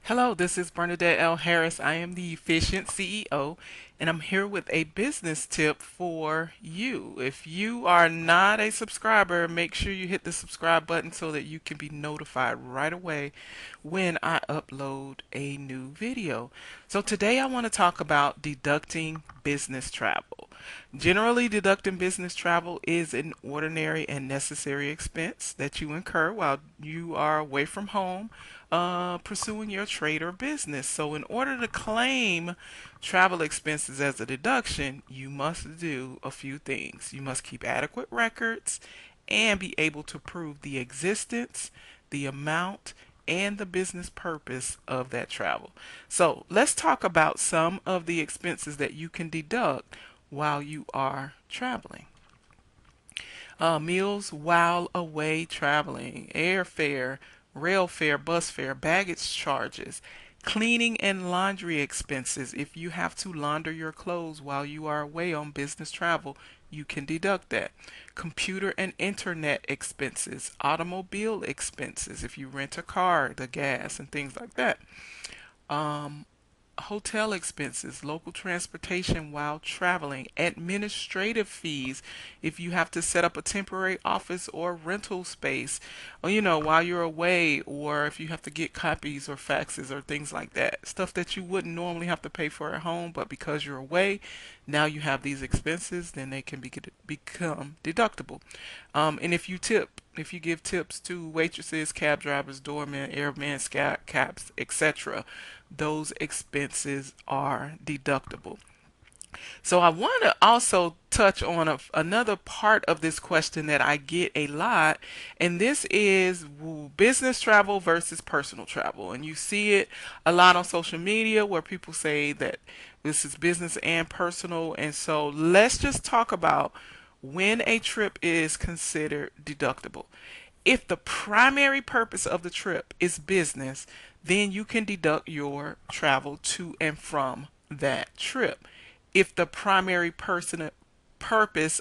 Hello, this is Bernadette L. Harris. I am the Efficient CEO, and I'm here with a business tip for you. If you are not a subscriber, make sure you hit the subscribe button so that you can be notified right away when I upload a new video. So today I want to talk about deducting business travel. Generally, deducting business travel is an ordinary and necessary expense that you incur while you are away from home pursuing your trade or business. So, in order to claim travel expenses as a deduction, you must do a few things. You must keep adequate records and be able to prove the existence, the amount, and the business purpose of that travel. So, let's talk about some of the expenses that you can deduct while you are traveling. Meals while away traveling, airfare, rail fare, bus fare, baggage charges, cleaning and laundry expenses. If you have to launder your clothes while you are away on business travel, you can deduct that. Computer and internet expenses, automobile expenses, if you rent a car, the gas and things like that. Um, Hotel expenses, local transportation while traveling, administrative fees if you have to set up a temporary office or rental space, or, while you're away, or if you have to get copies or faxes or things like that. Stuff that you wouldn't normally have to pay for at home, but because you're away, now you have these expenses, then they can become deductible. And if you give tips to waitresses, cab drivers, doormen, airmen, scout caps, etc., those expenses are deductible. So I want to also touch on another part of this question that I get a lot, and this is business travel versus personal travel. And you see it a lot on social media where people say that this is business and personal. And so let's just talk about when a trip is considered deductible. If the primary purpose of the trip is business, then you can deduct your travel to and from that trip. If the primary purpose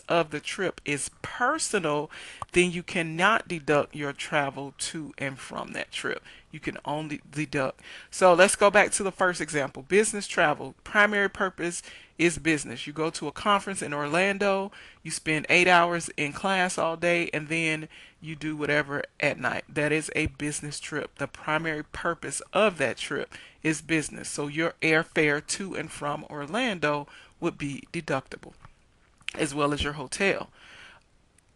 of the trip is personal, then you cannot deduct your travel to and from that trip. You can only deduct. So let's go back to the first example. Business travel, primary purpose is business. You go to a conference in Orlando, you spend 8 hours in class all day, and then you do whatever at night. That is a business trip. The primary purpose of that trip is business. So your airfare to and from Orlando would be deductible, as well as your hotel.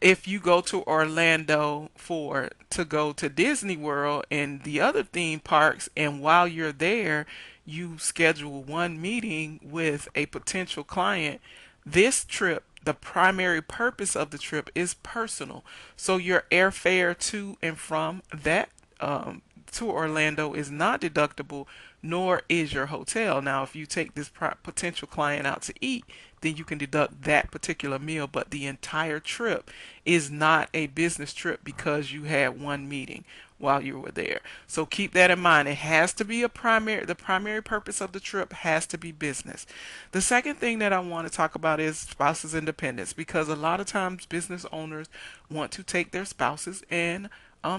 If you go to Orlando for to go to Disney World and the other theme parks, and while you're there you schedule one meeting with a potential client, this trip, the primary purpose of the trip is personal. So your airfare to and from that to Orlando is not deductible, nor is your hotel. Now, if you take this potential client out to eat, then you can deduct that particular meal, but the entire trip is not a business trip because you had one meeting while you were there. So keep that in mind. It has to be the primary purpose of the trip has to be business. The second thing that I want to talk about is spouses independence, because a lot of times business owners want to take their spouses and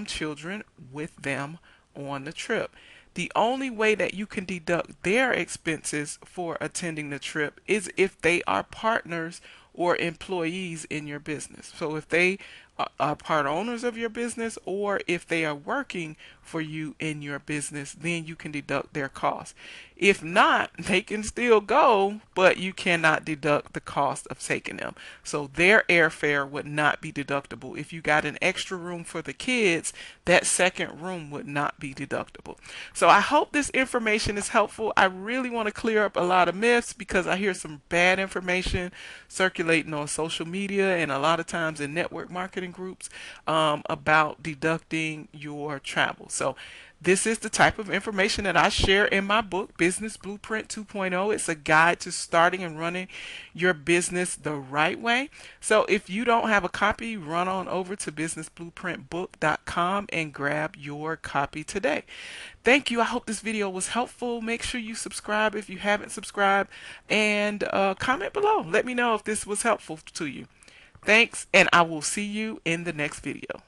children with them on the trip. The only way that you can deduct their expenses for attending the trip is if they are partners or employees in your business. So if they are part owners of your business, or if they are working for you in your business, then you can deduct their costs. If not, they can still go, but you cannot deduct the cost of taking them. So their airfare would not be deductible. If you got an extra room for the kids, that second room would not be deductible. So I hope this information is helpful. I really want to clear up a lot of myths because I hear some bad information circulating on social media and a lot of times in network marketing groups about deducting your travel. So this is the type of information that I share in my book, Business Blueprint 2.0. It's a guide to starting and running your business the right way. So if you don't have a copy, run on over to businessblueprintbook.com and grab your copy today. Thank you. I hope this video was helpful. Make sure you subscribe if you haven't subscribed, and comment below. Let me know if this was helpful to you. Thanks, and I will see you in the next video.